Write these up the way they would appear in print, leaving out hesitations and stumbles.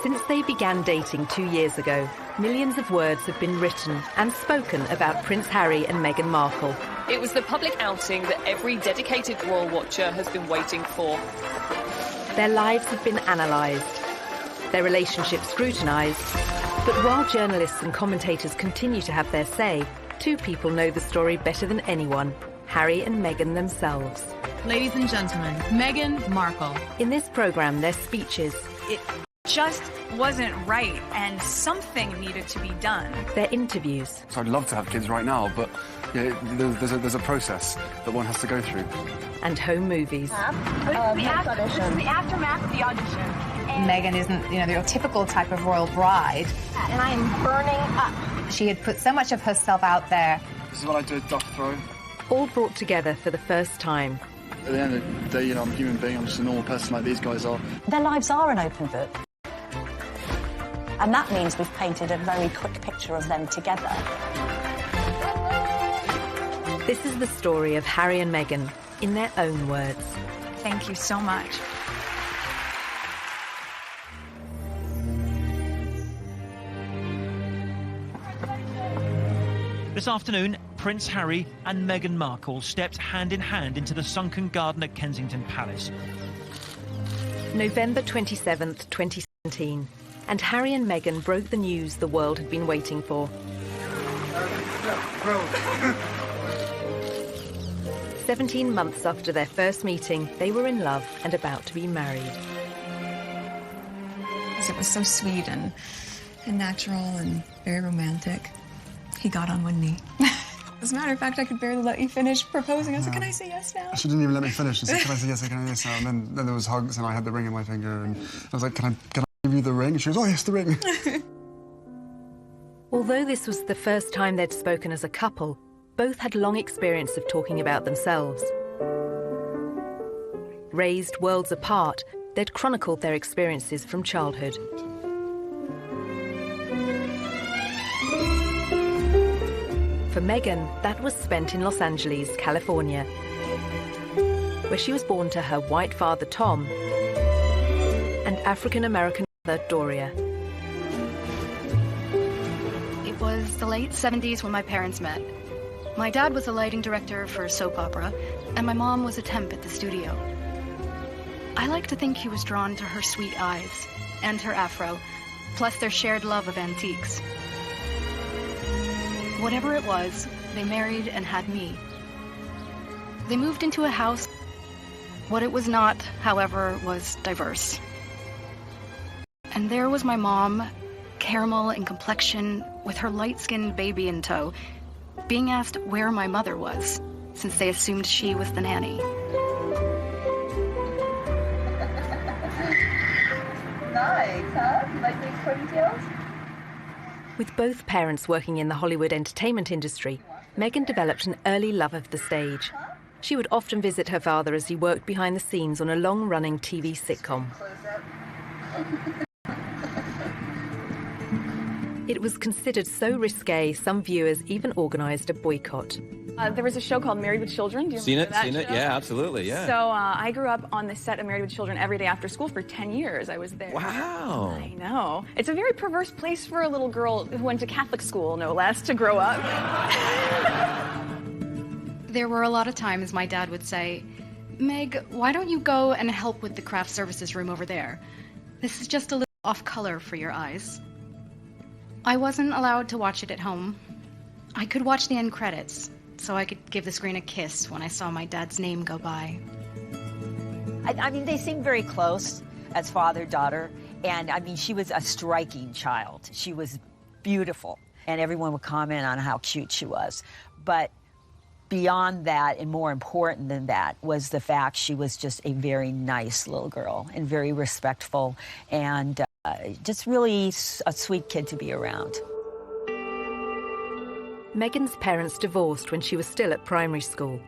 Since they began dating 2 years ago, millions of words have been written and spoken about Prince Harry and Meghan Markle. It was the public outing that every dedicated royal watcher has been waiting for. Their lives have been analysed, their relationship scrutinised. But while journalists and commentators continue to have their say, two people know the story better than anyone: Harry and Meghan themselves. Ladies and gentlemen, Meghan Markle. In this programme, their speeches, It just wasn't right, and something needed to be done. their interviews, So I'd love to have kids right now, but yeah, there's a process that one has to go through. and home movies. This is the aftermath of the audition. Meghan isn't, your typical type of royal bride. And I am burning up. She had put so much of herself out there. This is what I do, duck throw. All brought together for the first time. At the end of the day, I'm a human being. I'm just a normal person like these guys are. Their lives are an open book. And that means we've painted a very quick picture of them together. This is the story of Harry and Meghan, in their own words. Thank you so much. This afternoon, Prince Harry and Meghan Markle stepped hand in hand into the sunken garden at Kensington Palace. November 27th, 2017, and Harry and Meghan broke the news the world had been waiting for. 17 months after their first meeting, they were in love and about to be married. It was so sweet and natural and very romantic. He got on one knee. As a matter of fact, I could barely let you finish proposing. I was like, can I say yes now? She didn't even let me finish. She said, can I say yes, can I say yes now? And then there was hugs, and I had the ring in my finger, and I was like, can I give you the ring? And she goes, oh, yes, the ring. Although this was the first time they'd spoken as a couple, both had long experience of talking about themselves. Raised worlds apart, they'd chronicled their experiences from childhood. For Meghan, that was spent in Los Angeles, California, where she was born to her white father, Tom, and African-American mother, Doria. It was the late 70s when my parents met. My dad was a lighting director for a soap opera, and my mom was a temp at the studio. I like to think he was drawn to her sweet eyes and her afro, plus their shared love of antiques. Whatever it was, they married and had me. They moved into a house. What it was not, however, was diverse. And there was my mom, caramel in complexion, with her light-skinned baby in tow, being asked where my mother was, since they assumed she was the nanny. Nice, huh? You like these ponytails? With both parents working in the Hollywood entertainment industry, Meghan developed an early love of the stage. She would often visit her father as he worked behind the scenes on a long-running TV sitcom. It was considered so risque, some viewers even organised a boycott. There was a show called Married with Children. Do you remember that Seen it, show? yeah, absolutely, yeah. So I grew up on the set of Married with Children every day after school for 10 years. I was there. Wow. I know. It's a very perverse place for a little girl who went to Catholic school, no less, to grow up. There were a lot of times my dad would say, Meg, why don't you go and help with the craft services room over there? This is just a little off-color for your eyes. I wasn't allowed to watch it at home. I could watch the end credits, so I could give the screen a kiss when I saw my dad's name go by. I mean, they seem very close as father-daughter. And, I mean, she was a striking child. She was beautiful. And everyone would comment on how cute she was. But beyond that, and more important than that, was the fact she was just a very nice little girl and very respectful and just really a sweet kid to be around. Meghan's parents divorced when she was still at primary school.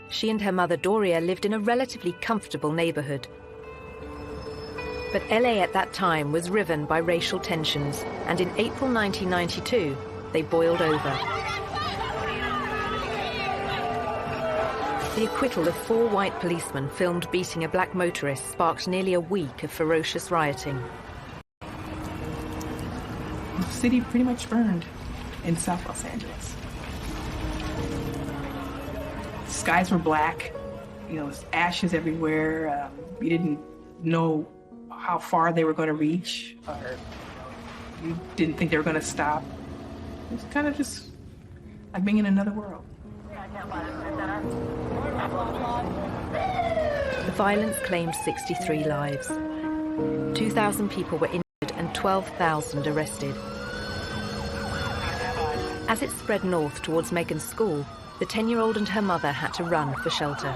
She and her mother Doria lived in a relatively comfortable neighbourhood. But LA at that time was riven by racial tensions, and in April 1992, they boiled over. The acquittal of 4 white policemen filmed beating a black motorist sparked nearly a week of ferocious rioting. The city pretty much burned in South Los Angeles. Skies were black, ashes everywhere. You didn't know how far they were going to reach, or you didn't think they were going to stop. It was kind of just like being in another world. The violence claimed 63 lives. 2,000 people were injured and 12,000 arrested. As it spread north towards Meghan's school, the 10-year-old and her mother had to run for shelter.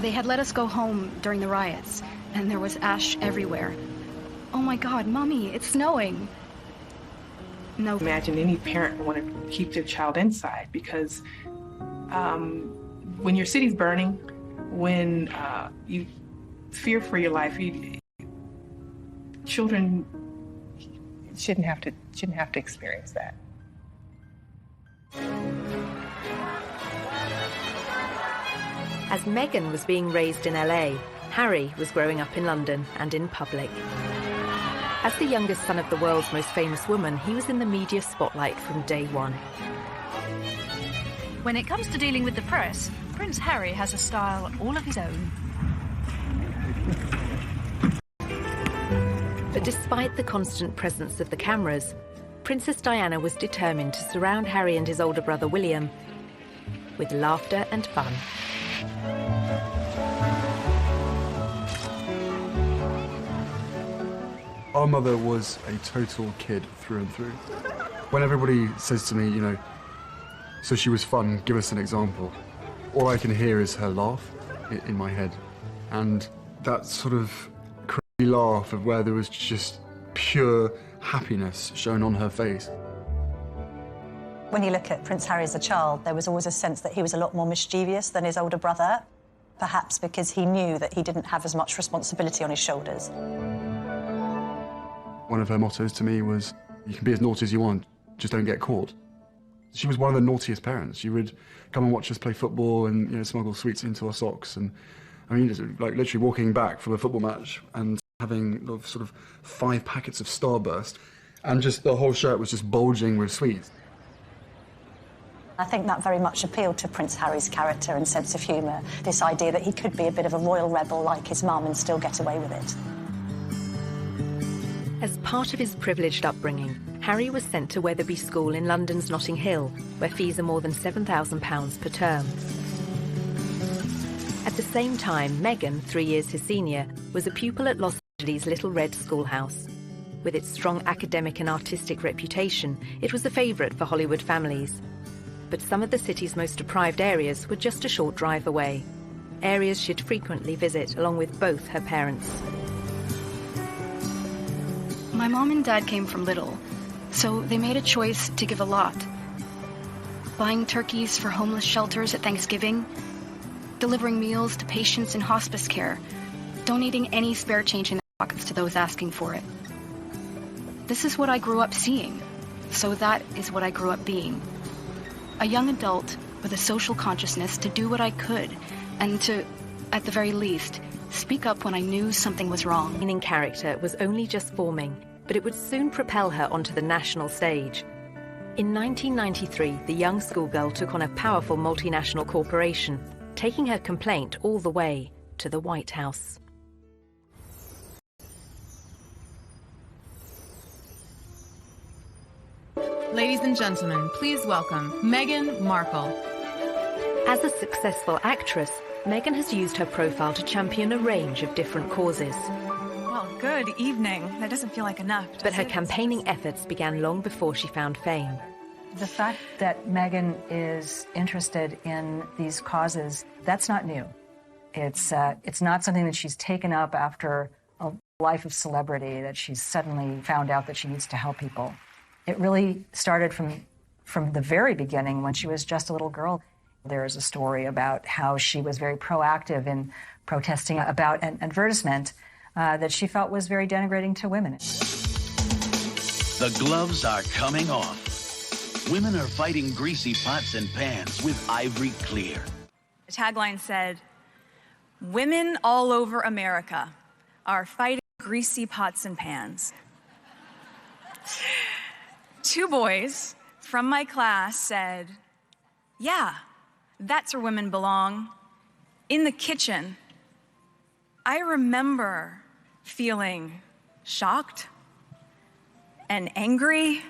They had let us go home during the riots, and there was ash everywhere. Oh my God, Mommy, it's snowing. No. Imagine any parent would want to keep their child inside, because when your city's burning, when you fear for your life, children shouldn't have to experience that. As Meghan was being raised in LA, Harry was growing up in London and in public. As the youngest son of the world's most famous woman, he was in the media spotlight from day one. When it comes to dealing with the press, Prince Harry has a style all of his own. But despite the constant presence of the cameras, Princess Diana was determined to surround Harry and his older brother William with laughter and fun. Our mother was a total kid through and through. When everybody says to me, so she was fun, give us an example, all I can hear is her laugh in my head. And that sort of crazy laugh of where there was just pure happiness shown on her face. When you look at Prince Harry as a child, there was always a sense that he was a lot more mischievous than his older brother, perhaps because he knew that he didn't have as much responsibility on his shoulders. One of her mottos to me was, you can be as naughty as you want, just don't get caught. She was one of the naughtiest parents. She would come and watch us play football and smuggle sweets into our socks. And I mean, like literally walking back from a football match and having sort of 5 packets of Starburst, and just the whole shirt was just bulging with sweets. I think that very much appealed to Prince Harry's character and sense of humour, this idea that he could be a bit of a royal rebel like his mum and still get away with it. As part of his privileged upbringing, Harry was sent to Wetherby School in London's Notting Hill, where fees are more than £7,000 per term. At the same time, Meghan, 3 years his senior, was a pupil at Los Angeles' Little Red Schoolhouse. With its strong academic and artistic reputation, it was a favourite for Hollywood families. But some of the city's most deprived areas were just a short drive away, areas she'd frequently visit along with both her parents. My mom and dad came from little, so they made a choice to give a lot. Buying turkeys for homeless shelters at Thanksgiving, delivering meals to patients in hospice care, donating any spare change in their pockets to those asking for it. This is what I grew up seeing, so that is what I grew up being. A young adult with a social consciousness to do what I could, and to, at the very least, speak up when I knew something was wrong. In character was only just forming, but it would soon propel her onto the national stage. In 1993, the young schoolgirl took on a powerful multinational corporation, taking her complaint all the way to the White House. Ladies and gentlemen, please welcome Meghan Markle. As a successful actress, Meghan has used her profile to champion a range of different causes. Well, good evening. That doesn't feel like enough, But her campaigning efforts began long before she found fame. The fact that Meghan is interested in these causes, that's not new. It's not something that she's taken up after a life of celebrity, that she's suddenly found out that she needs to help people. It really started from the very beginning when she was just a little girl. There is a story about how she was very proactive in protesting about an advertisement that she felt was very denigrating to women. The gloves are coming off. Women are fighting greasy pots and pans with Ivory Clear. The tagline said, "Women all over America are fighting greasy pots and pans 2 boys from my class said, "Yeah, that's where women belong, in the kitchen." I remember feeling shocked and angry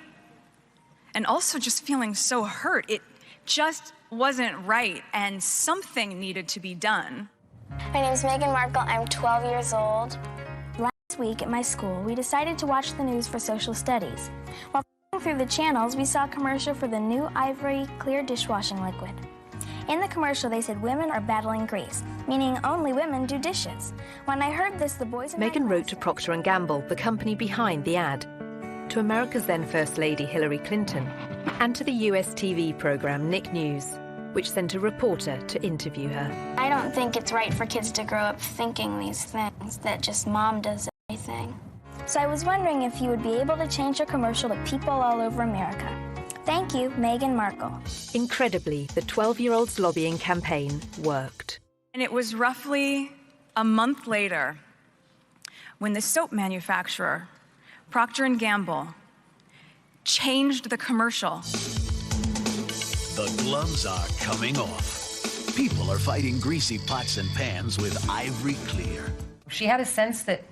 and also just feeling so hurt. It just wasn't right, and something needed to be done. My name is Meghan Markle. I'm 12 years old. Last week at my school, we decided to watch the news for social studies. While flipping through the channels, we saw a commercial for the new Ivory Clear dishwashing liquid. In the commercial, they said women are battling grease, meaning only women do dishes. When I heard this, the boys in Meghan wrote to Procter & Gamble, the company behind the ad, to America's then First Lady Hillary Clinton, and to the US TV program Nick News, which sent a reporter to interview her. I don't think it's right for kids to grow up thinking these things, that just mom does everything. So I was wondering if you would be able to change your commercial to people all over America. Thank you, Meghan Markle. Incredibly, the 12-year-old's lobbying campaign worked. And it was roughly a month later when the soap manufacturer, Procter & Gamble, changed the commercial. The gloves are coming off. People are fighting greasy pots and pans with Ivory Clear. She had a sense that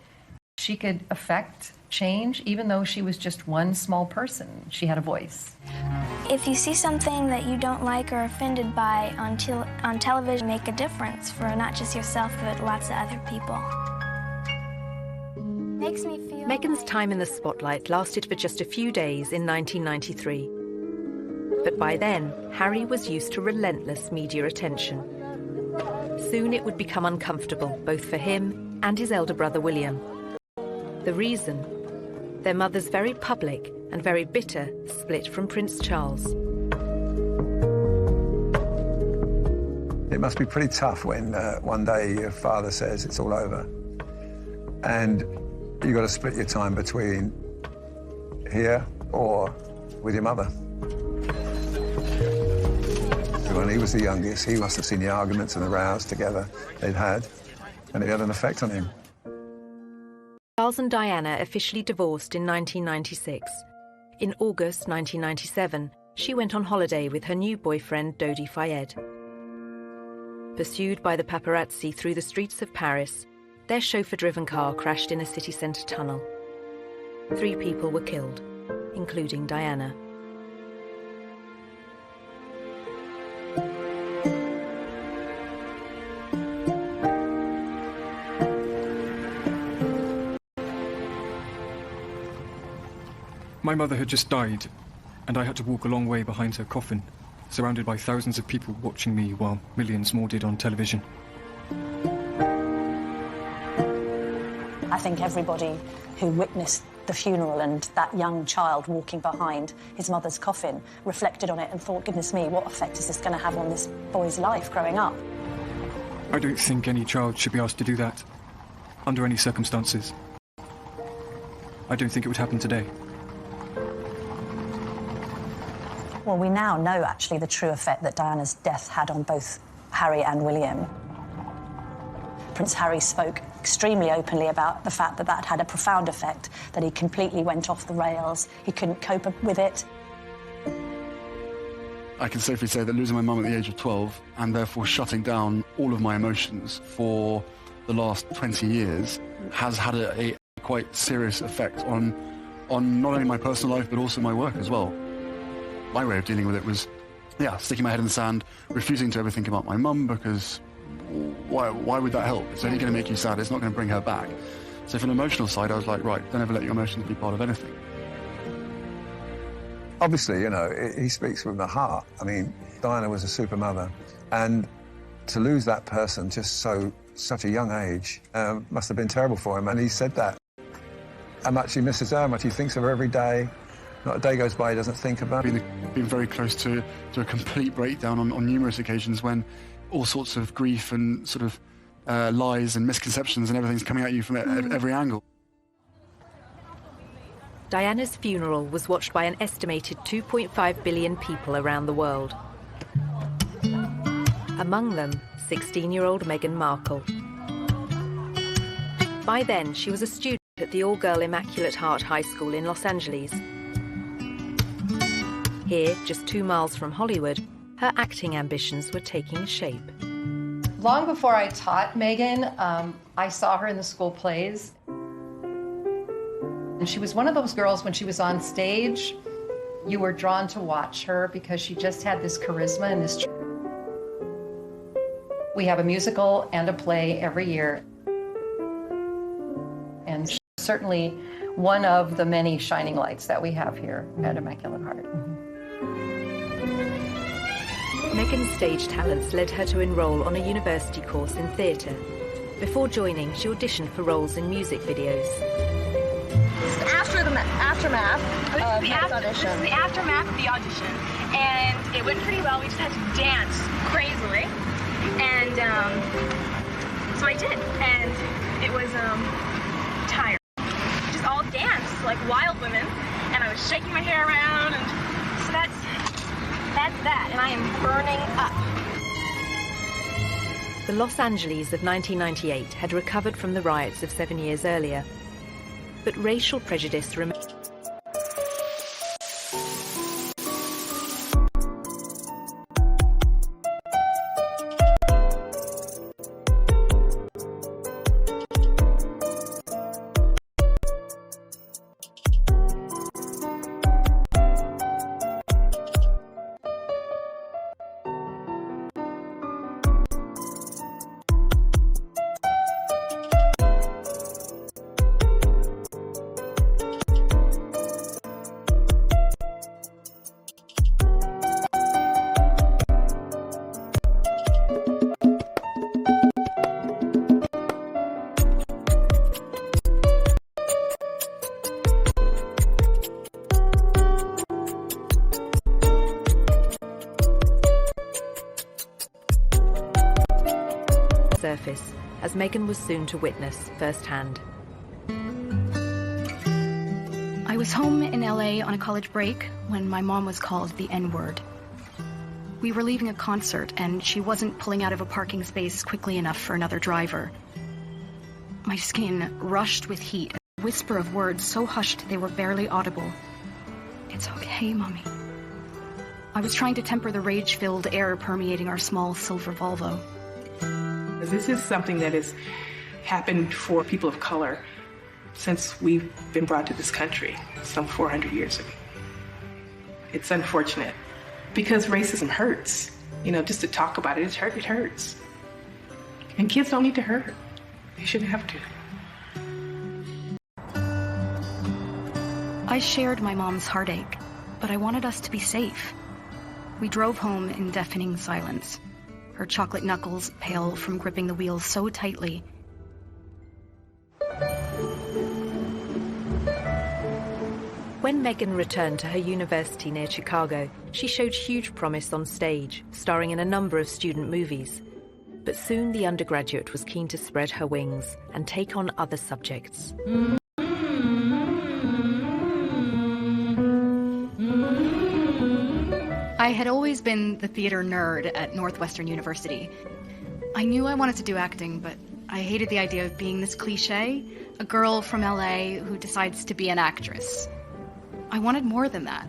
she could affect change, even though she was just one small person. She had a voice. If you see something that you don't like or are offended by on television, make a difference for not just yourself, but lots of other people. Makes me feel... Meghan's time in the spotlight lasted for just a few days in 1993. But by then, Harry was used to relentless media attention. Soon it would become uncomfortable, both for him and his elder brother William. The reason? Their mother's very public and very bitter split from Prince Charles. It must be pretty tough when one day your father says it's all over, and you've got to split your time between here or with your mother. When he was the youngest, he must have seen the arguments and the rows together they'd had, and it had an effect on him. Charles and Diana officially divorced in 1996. In August 1997, she went on holiday with her new boyfriend, Dodi Fayed. Pursued by the paparazzi through the streets of Paris, their chauffeur-driven car crashed in a city centre tunnel. 3 people were killed, including Diana. My mother had just died, and I had to walk a long way behind her coffin, surrounded by thousands of people watching me while millions more did on television. I think everybody who witnessed the funeral and that young child walking behind his mother's coffin reflected on it and thought, goodness me, what effect is this going to have on this boy's life growing up? I don't think any child should be asked to do that, under any circumstances. I don't think it would happen today. Well, we now know, actually, the true effect that Diana's death had on both Harry and William. Prince Harry spoke extremely openly about the fact that that had a profound effect, that he completely went off the rails, he couldn't cope with it. I can safely say that losing my mum at the age of 12 and therefore shutting down all of my emotions for the last 20 years has had a quite serious effect on not only my personal life but also my work as well. My way of dealing with it was, sticking my head in the sand, refusing to ever think about my mum, because why would that help? It's only going to make you sad, it's not going to bring her back. So from an emotional side, I was like, right, don't ever let your emotions be part of anything. Obviously, you know, he speaks from the heart. I mean, Diana was a super mother, and to lose that person such a young age must have been terrible for him, and he said that. How much he misses her, how much he thinks of her every day. Not a day goes by he doesn't think about it. Been very close to a complete breakdown on numerous occasions when all sorts of grief and sort of lies and misconceptions and everything's coming at you from every angle. Diana's funeral was watched by an estimated 2.5 billion people around the world. Among them, 16-year-old Meghan Markle. By then, she was a student at the all-girl Immaculate Heart High School in Los Angeles Here, just 2 miles from Hollywood, her acting ambitions were taking shape. Long before I taught Meghan, I saw her in the school plays. And she was one of those girls, when she was on stage, you were drawn to watch her because she just had this charisma and this. We have a musical and a play every year. And she's certainly one of the many shining lights that we have here at Immaculate Heart. Meghan's stage talents led her to enroll on a university course in theatre. Before joining, she auditioned for roles in music videos. After the aftermath of this is the aftermath of the audition, and it went pretty well. We just had to dance crazily, and so I did, and it was tired. Just all danced like wild women, and I was shaking my hair around, and so that's that, and I am burning up. The Los Angeles of 1998 had recovered from the riots of 7 years earlier, but racial prejudice remained. Surface, as Meghan was soon to witness firsthand. I was home in LA on a college break when my mom was called the N-word. We were leaving a concert and she wasn't pulling out of a parking space quickly enough for another driver. My skin rushed with heat, a whisper of words so hushed they were barely audible. "It's okay, Mommy." I was trying to temper the rage-filled air permeating our small silver Volvo. This is something that has happened for people of color since we've been brought to this country some 400 years ago. It's unfortunate because racism hurts. You know, just to talk about it, it hurts. And kids don't need to hurt. They shouldn't have to. I shared my mom's heartache, but I wanted us to be safe. We drove home in deafening silence, her chocolate knuckles pale from gripping the wheel so tightly. When Meghan returned to her university near Chicago, she showed huge promise on stage, starring in a number of student movies. But soon the undergraduate was keen to spread her wings and take on other subjects. I had always been the theater nerd at Northwestern University. I knew I wanted to do acting, but I hated the idea of being this cliché, a girl from LA who decides to be an actress. I wanted more than that.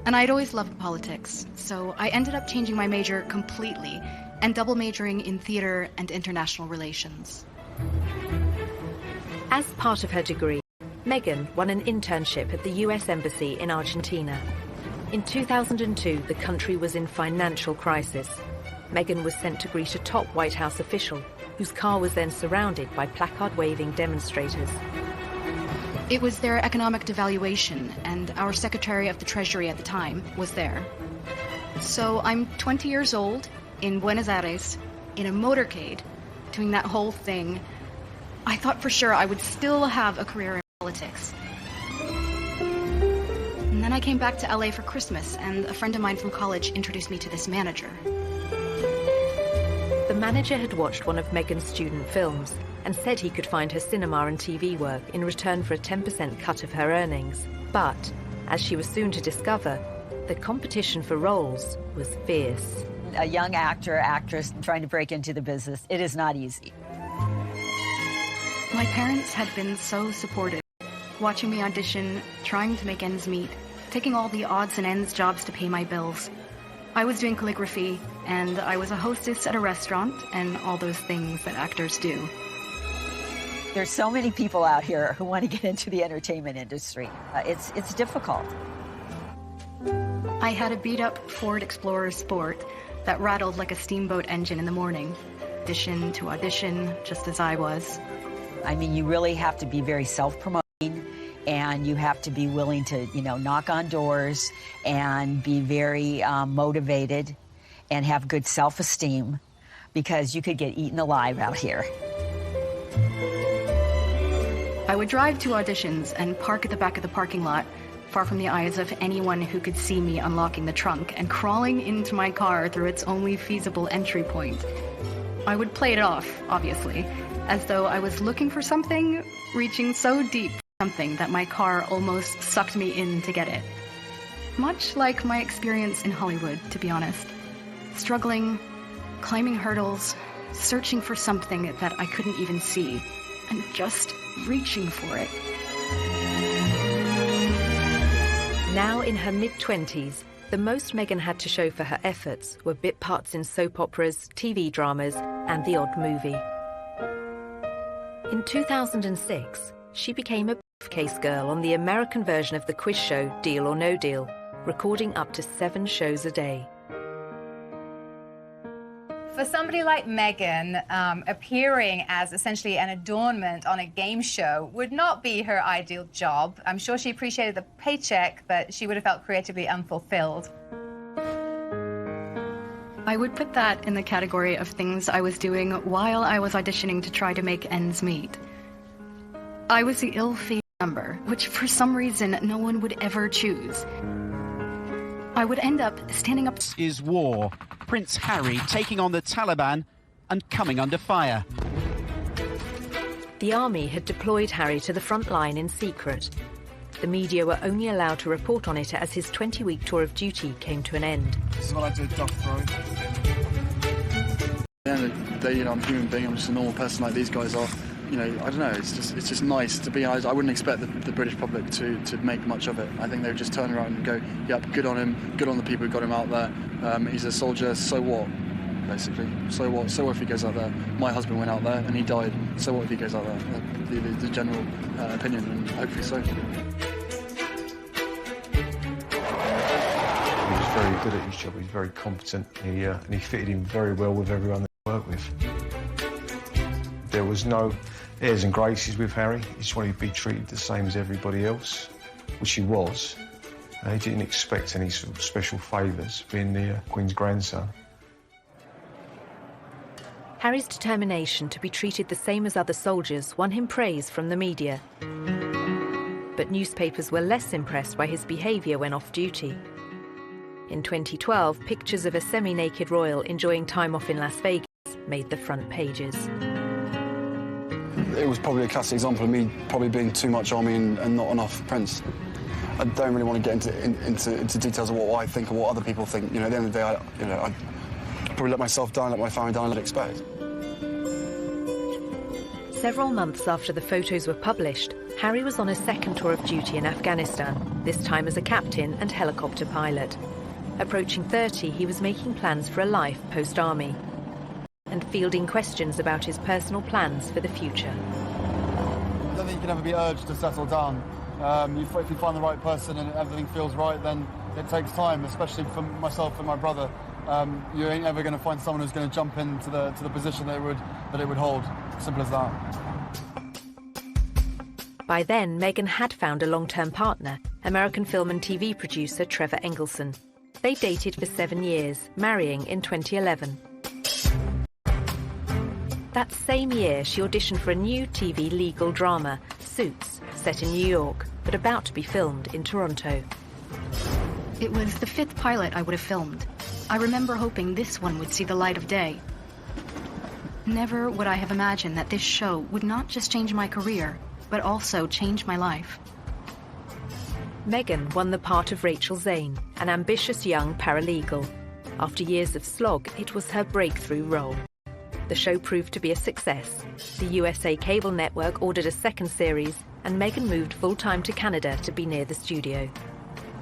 And I'd always loved politics, so I ended up changing my major completely and double majoring in theater and international relations. As part of her degree, Meghan won an internship at the US Embassy in Argentina. In 2002, the country was in financial crisis. Meghan was sent to greet a top White House official, whose car was then surrounded by placard-waving demonstrators. It was their economic devaluation, and our Secretary of the Treasury at the time was there. So I'm 20 years old, in Buenos Aires, in a motorcade, doing that whole thing. I thought for sure I would still have a career in politics. And then I came back to LA for Christmas, and a friend of mine from college introduced me to this manager. The manager had watched one of Meghan's student films and said he could find her cinema and TV work in return for a 10% cut of her earnings. But, as she was soon to discover, the competition for roles was fierce. A young actor, actress trying to break into the business, it is not easy. My parents had been so supportive, watching me audition, trying to make ends meet. taking all the odds and ends jobs to pay my bills. I was doing calligraphy, and I was a hostess at a restaurant, and all those things that actors do. There's so many people out here who want to get into the entertainment industry. It's difficult. I had a beat-up Ford Explorer Sport that rattled like a steamboat engine in the morning. Audition to audition, just as I was. I mean, you really have to be very self-promoting, and you have to be willing to, knock on doors and be very motivated and have good self-esteem, because you could get eaten alive out here. I would drive to auditions and park at the back of the parking lot, far from the eyes of anyone who could see me unlocking the trunk and crawling into my car through its only feasible entry point. I would play it off, obviously, as though I was looking for something, reaching so deep for something that my car almost sucked me in to get it. Much like my experience in Hollywood, to be honest. Struggling, climbing hurdles, searching for something that I couldn't even see, and just reaching for it. Now in her mid-20s, the most Meghan had to show for her efforts were bit parts in soap operas, TV dramas, and the odd movie. In 2006, she became a briefcase girl on the American version of the quiz show Deal or No Deal, recording up to 7 shows a day. For somebody like Meghan, appearing as essentially an adornment on a game show would not be her ideal job. I'm sure she appreciated the paycheck, but she would have felt creatively unfulfilled. I would put that in the category of things I was doing while I was auditioning to try to make ends meet. I was the ill-fated number, which for some reason no one would ever choose. I would end up standing up. Is war. Prince Harry taking on the Taliban and coming under fire. The army had deployed Harry to the front line in secret. The media were only allowed to report on it as his 20-week tour of duty came to an end. This is what I did, duck throw. At the end of the day, I'm a human being, I'm just a normal person like these guys are. I don't know, it's just nice to be honest. I wouldn't expect the British public to make much of it. I think they would just turn around and go, yep, good on him, good on the people who got him out there. He's a soldier, so what, basically. So what if he goes out there? My husband went out there and he died, so what if he goes out there? The general opinion, and hopefully so. He was very good at his job, he was very competent, and he fitted in very well with everyone that he worked with. There was no airs and graces with Harry. He just wanted to be treated the same as everybody else, which he was. He didn't expect any sort of special favours, being the Queen's grandson. Harry's determination to be treated the same as other soldiers won him praise from the media. But newspapers were less impressed by his behaviour when off duty. In 2012, pictures of a semi-naked royal enjoying time off in Las Vegas made the front pages. It was probably a classic example of me probably being too much army and not enough Prince. I don't really want to get into details of what I think and what other people think. At the end of the day, I probably let myself down, let my family down, I'd expect. Several months after the photos were published, Harry was on a second tour of duty in Afghanistan, this time as a captain and helicopter pilot. Approaching 30, he was making plans for a life post-army and fielding questions about his personal plans for the future. I don't think you can ever be urged to settle down. If you find the right person and everything feels right, then it takes time, especially for myself and my brother. You ain't ever going to find someone who's going to jump into the position that it would hold. Simple as that. By then, Meghan had found a long-term partner, American film and TV producer Trevor Engelson. They dated for 7 years, marrying in 2011. That same year, she auditioned for a new TV legal drama, Suits, set in New York, but about to be filmed in Toronto. It was the 5th pilot I would have filmed. I remember hoping this one would see the light of day. Never would I have imagined that this show would not just change my career, but also change my life. Meghan won the part of Rachel Zane, an ambitious young paralegal. After years of slog, it was her breakthrough role. The show proved to be a success. The USA cable network ordered a second series, and Meghan moved full-time to Canada to be near the studio.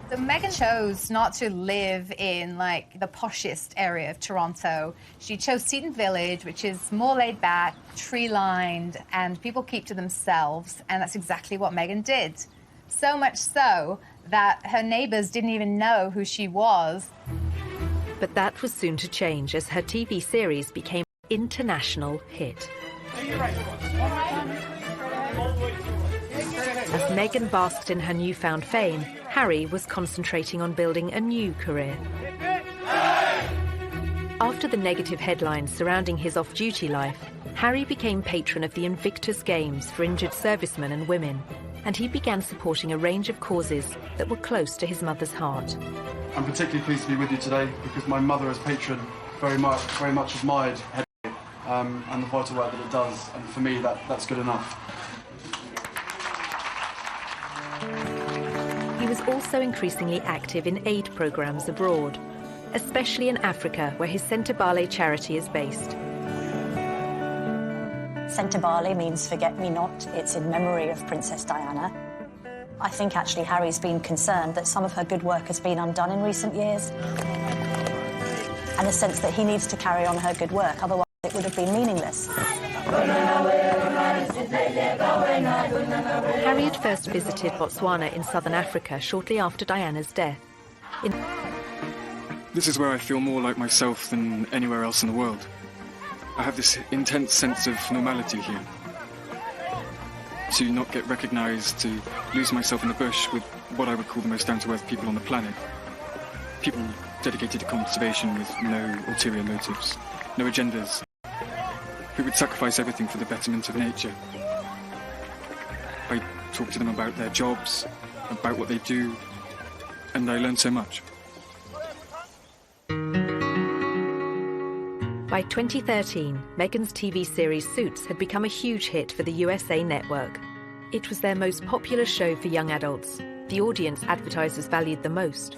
So Meghan chose not to live in, like, the poshest area of Toronto. She chose Seton Village, which is more laid back, tree-lined, and people keep to themselves, and that's exactly what Meghan did. So much so that her neighbours didn't even know who she was. But that was soon to change as her TV series became an international hit. As Meghan basked in her newfound fame, Harry was concentrating on building a new career. After the negative headlines surrounding his off-duty life, Harry became patron of the Invictus Games for injured servicemen and women, and he began supporting a range of causes that were close to his mother's heart. I'm particularly pleased to be with you today because my mother as patron very much admired Henry and the vital work that it does, and for me that's good enough. He was also increasingly active in aid programs abroad, especially in Africa, where his Sentebale charity is based. Sentebale means forget-me-not. It's in memory of Princess Diana. I think actually Harry's been concerned that some of her good work has been undone in recent years, and a sense that he needs to carry on her good work, otherwise it would have been meaningless. Harry had first visited Botswana in southern Africa shortly after Diana's death. This is where I feel more like myself than anywhere else in the world. I have this intense sense of normality here. To not get recognised, to lose myself in the bush with what I would call the most down-to-earth people on the planet. People dedicated to conservation with no ulterior motives, no agendas, who would sacrifice everything for the betterment of nature. I talk to them about their jobs, about what they do, and I learn so much. By 2013, Meghan's TV series Suits had become a huge hit for the USA network. It was their most popular show for young adults, the audience advertisers valued the most.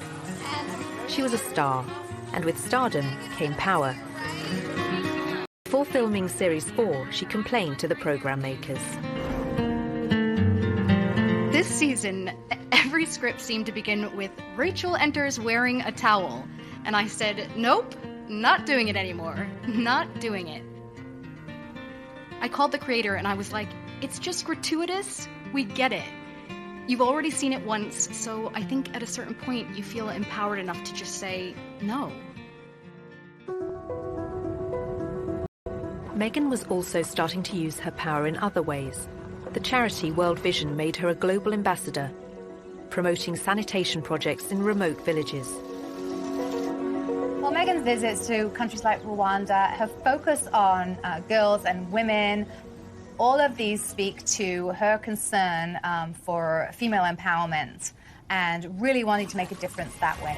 She was a star, and with stardom came power. Before filming Series 4, she complained to the program makers. This season, every script seemed to begin with Rachel enters wearing a towel. And I said, nope, not doing it anymore. Not doing it. I called the creator and I was like, it's just gratuitous. We get it. You've already seen it once, so I think at a certain point you feel empowered enough to just say no. Meghan was also starting to use her power in other ways. The charity World Vision made her a global ambassador, promoting sanitation projects in remote villages. Well, Meghan's visits to countries like Rwanda, her focus on girls and women, all of these speak to her concern for female empowerment and really wanting to make a difference that way.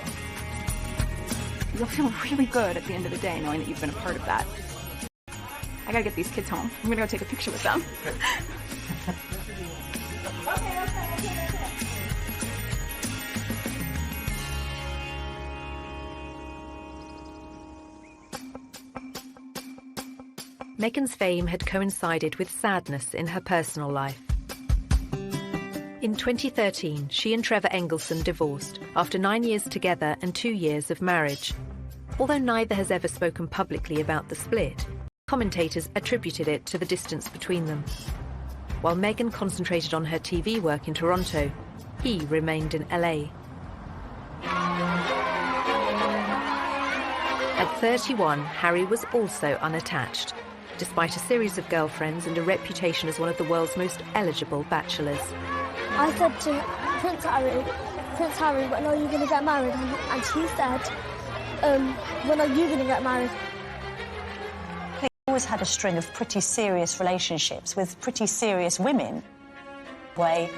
You'll feel really good at the end of the day knowing that you've been a part of that. I gotta get these kids home. I'm gonna go take a picture with them. Meghan's fame had coincided with sadness in her personal life. In 2013, she and Trevor Engelson divorced after 9 years together and 2 years of marriage. Although neither has ever spoken publicly about the split, commentators attributed it to the distance between them. While Meghan concentrated on her TV work in Toronto, he remained in LA. At 31, Harry was also unattached, despite a series of girlfriends and a reputation as one of the world's most eligible bachelors. I said to Prince Harry, when are you going to get married? And he said, when are you going to get married? He always had a string of pretty serious relationships with pretty serious women. I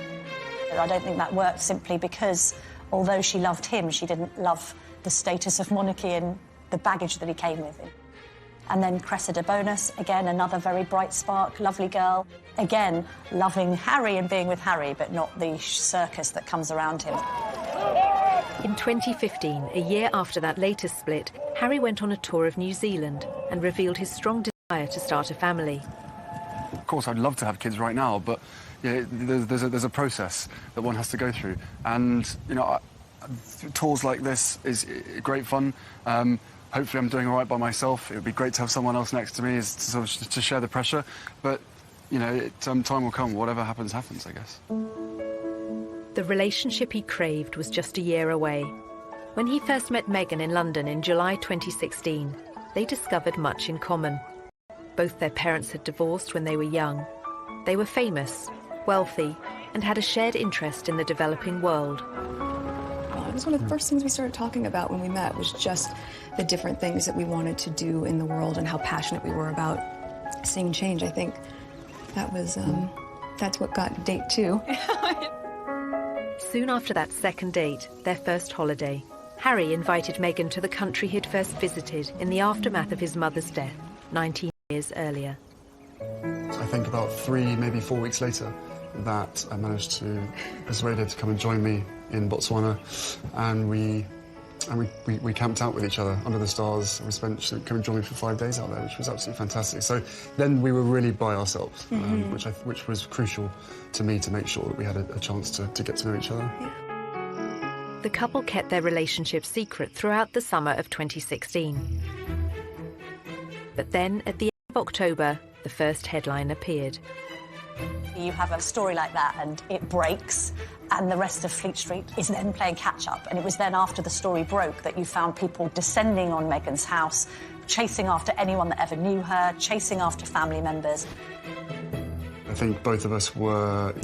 don't think that worked simply because, although she loved him, she didn't love the status of monarchy and the baggage that he came with him. And then Cressida Bonus, again, another very bright spark, lovely girl. Again, loving Harry and being with Harry, but not the circus that comes around him. In 2015, a year after that latest split, Harry went on a tour of New Zealand and revealed his strong desire to start a family. Of course, I'd love to have kids right now, but yeah, there's a process that one has to go through. And, you know, Tours like this is great fun. Hopefully I'm doing all right by myself. It would be great to have someone else next to me to share the pressure. But, you know, time will come. Whatever happens, happens, I guess. The relationship he craved was just a year away. When he first met Meghan in London in July 2016, they discovered much in common. Both their parents had divorced when they were young. They were famous, wealthy, and had a shared interest in the developing world. It was one of the first things we started talking about when we met, was just the different things that we wanted to do in the world and how passionate we were about seeing change. I think that was, that's what got date 2. Soon after that second date, their first holiday, Harry invited Meghan to the country he'd first visited in the aftermath of his mother's death 19 years earlier. I think about 3, maybe 4 weeks later, that I managed to persuade her to come and join me in Botswana, and we camped out with each other under the stars. She came and joined me for 5 days out there, which was absolutely fantastic. So then we were really by ourselves, which was crucial to me, to make sure that we had a chance to get to know each other. Yeah. The couple kept their relationship secret throughout the summer of 2016. But then, at the end of October, the first headline appeared. You have a story like that and it breaks, and the rest of Fleet Street is then playing catch-up. And it was then after the story broke that you found people descending on Meghan's house, chasing after anyone that ever knew her, chasing after family members. I think both of us were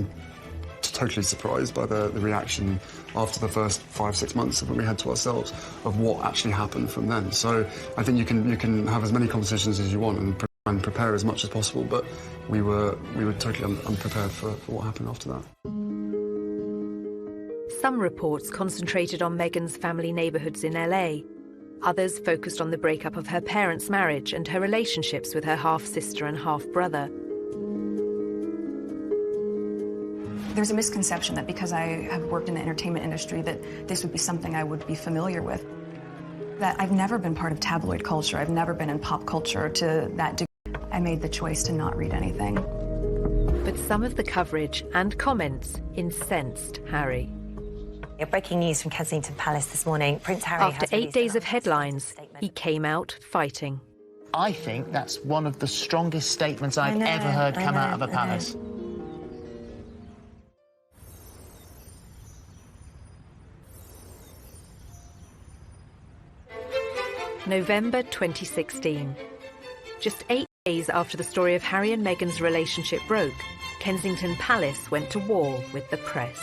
totally surprised by the reaction after the first 5-6 months of when we had to ourselves of what actually happened from then. So I think you can have as many conversations as you want and prepare as much as possible, but we were totally unprepared for what happened after that. Some reports concentrated on Meghan's family neighbourhoods in LA. Others focused on the breakup of her parents' marriage and her relationships with her half-sister and half-brother. There's a misconception that because I have worked in the entertainment industry that this would be something I would be familiar with. That I've never been part of tabloid culture. I've never been in pop culture to that degree. I made the choice to not read anything. But some of the coverage and comments incensed Harry. Breaking news from Kensington Palace this morning. Prince Harry After 8 days of headlines, he came out fighting. I think that's one of the strongest statements I've ever heard come out of a palace. November 2016. Just 8 days after the story of Harry and Meghan's relationship broke, Kensington Palace went to war with the press.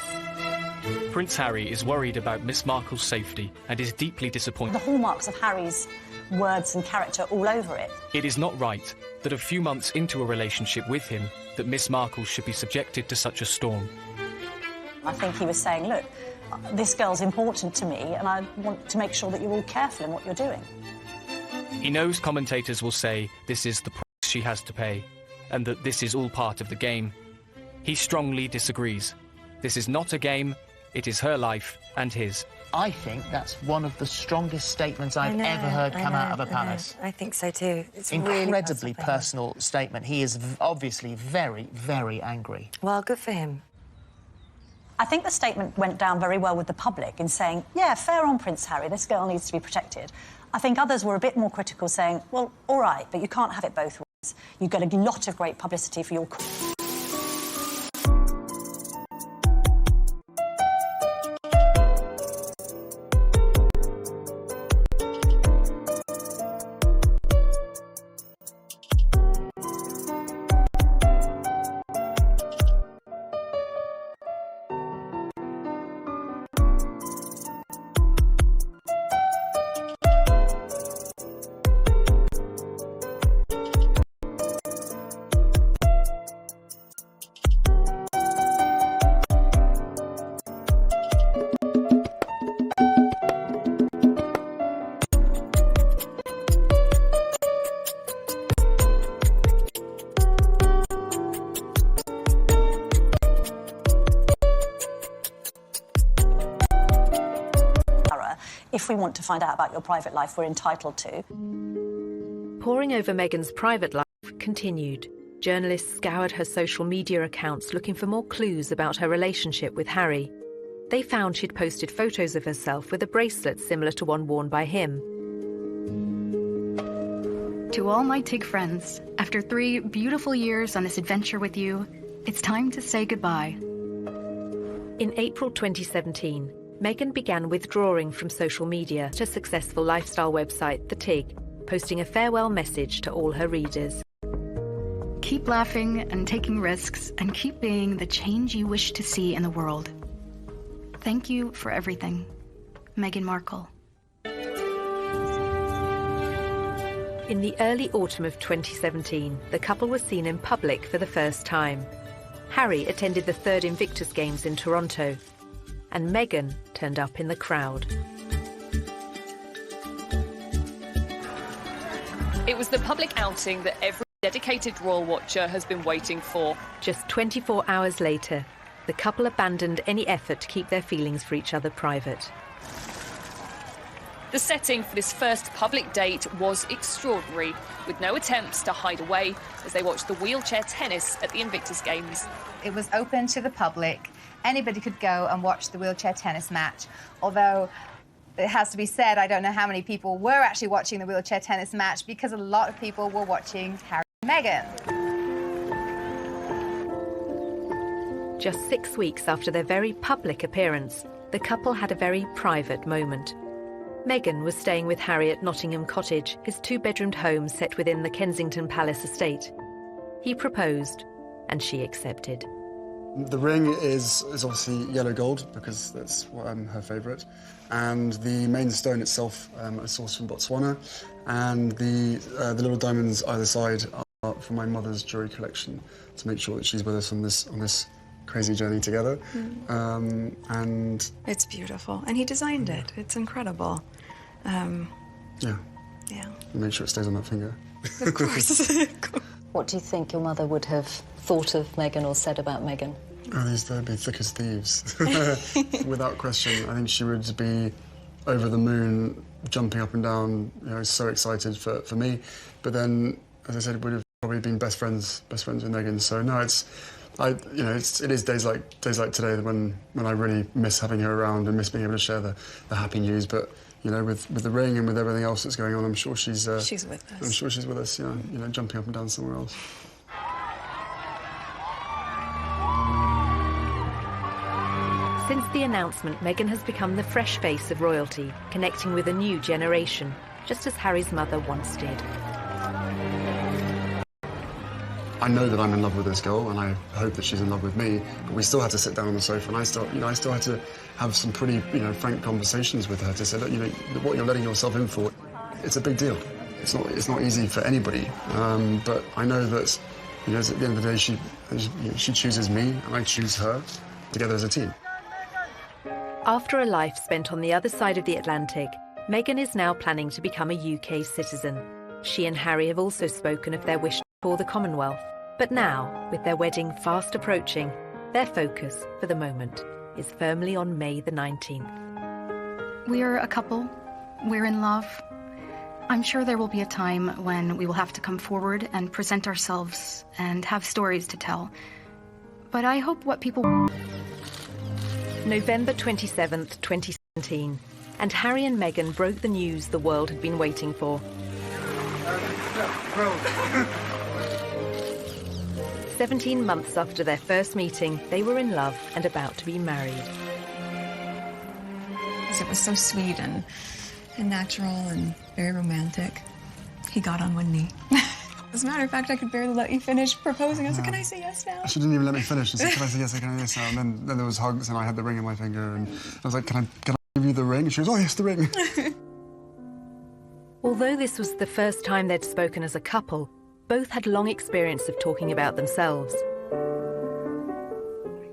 Prince Harry is worried about Miss Markle's safety and is deeply disappointed. The hallmarks of Harry's words and character all over it. It is not right that a few months into a relationship with him that Miss Markle should be subjected to such a storm. I think he was saying, look, this girl's important to me and I want to make sure that you're all careful in what you're doing. He knows commentators will say this is the price she has to pay and that this is all part of the game. He strongly disagrees. This is not a game, it is her life and his. I think that's one of the strongest statements I've ever heard come out of a palace. I think so too. It's incredibly personal statement. He is obviously very, very angry. Well, good for him. I think the statement went down very well with the public in saying, yeah, fair on Prince Harry, this girl needs to be protected. I think others were a bit more critical, saying, well, all right, but you can't have it both ways. You get a lot of great publicity for your... If we want to find out about your private life, we're entitled to. Poring over Meghan's private life continued. Journalists scoured her social media accounts looking for more clues about her relationship with Harry. They found she'd posted photos of herself with a bracelet similar to one worn by him. To all my TIG friends, after 3 beautiful years on this adventure with you, it's time to say goodbye. In April 2017, Meghan began withdrawing from social media to successful lifestyle website The TIG, posting a farewell message to all her readers. Keep laughing and taking risks, and keep being the change you wish to see in the world. Thank you for everything, Meghan Markle. In the early autumn of 2017, the couple was seen in public for the first time. Harry attended the 3rd Invictus Games in Toronto, and Meghan turned up in the crowd. It was the public outing that every dedicated royal watcher has been waiting for. Just 24 hours later, the couple abandoned any effort to keep their feelings for each other private. The setting for this first public date was extraordinary, with no attempts to hide away as they watched the wheelchair tennis at the Invictus Games. It was open to the public. Anybody could go and watch the wheelchair tennis match, although it has to be said, I don't know how many people were actually watching the wheelchair tennis match because a lot of people were watching Harry and Meghan. Just 6 weeks after their very public appearance, the couple had a very private moment. Meghan was staying with Harry at Nottingham Cottage, his 2-bedroomed home set within the Kensington Palace estate. He proposed, and she accepted. The ring is obviously yellow gold, because that's her favourite. And the main stone itself is sourced from Botswana. And the little diamonds either side are from my mother's jewellery collection, to make sure that she's with us on this crazy journey together. And it's beautiful, and he designed it. It's incredible. Yeah. Make sure it stays on that finger. Of course. What do you think your mother would have thought of Meghan or said about Meghan? Oh, they'd be thick as thieves. Without question. I think she would be over the moon, jumping up and down, so excited for me. But then, as I said, would have probably been best friends with Meghan. So no, it is days like today when I really miss having her around and miss being able to share the happy news. But with the ring and with everything else that's going on, I'm sure she's with us. I'm sure she's with us. Jumping up and down somewhere else. Since the announcement, Meghan has become the fresh face of royalty, connecting with a new generation, just as Harry's mother once did. I know that I'm in love with this girl, and I hope that she's in love with me. But we still had to sit down on the sofa, and I still had to have some pretty, frank conversations with her to say that, what you're letting yourself in for, it's a big deal. It's not easy for anybody. But I know that, at the end of the day, she chooses me, and I choose her, together as a team. After a life spent on the other side of the Atlantic, Meghan is now planning to become a UK citizen. She and Harry have also spoken of their wish for the Commonwealth. But now, with their wedding fast approaching, their focus, for the moment, is firmly on May the 19th. We're a couple. We're in love. I'm sure there will be a time when we will have to come forward and present ourselves and have stories to tell. But I hope what people... November 27th, 2017, and Harry and Meghan broke the news the world had been waiting for. 17 months after their first meeting, they were in love and about to be married. It was so sweet and natural and very romantic. He got on one knee. As a matter of fact, I could barely let you finish proposing. I was like, can I say yes now? She didn't even let me finish. She said, can I say yes, can I say yes now? And then there was hugs, and I had the ring in my finger, and I was like, can I give you the ring? And she goes, oh, yes, the ring. Although this was the first time they'd spoken as a couple, both had long experience of talking about themselves.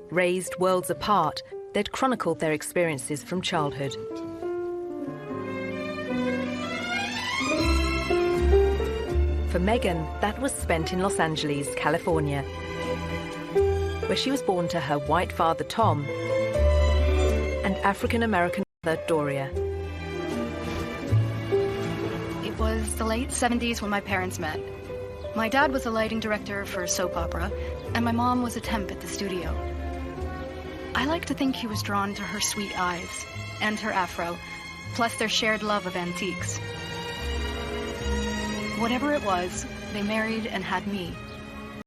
Raised worlds apart, they'd chronicled their experiences from childhood. For Meghan, that was spent in Los Angeles, California, where she was born to her white father, Tom, and African-American mother, Doria. It was the late 70s when my parents met. My dad was a lighting director for a soap opera, and my mom was a temp at the studio. I like to think he was drawn to her sweet eyes and her afro, plus their shared love of antiques. Whatever it was, they married and had me.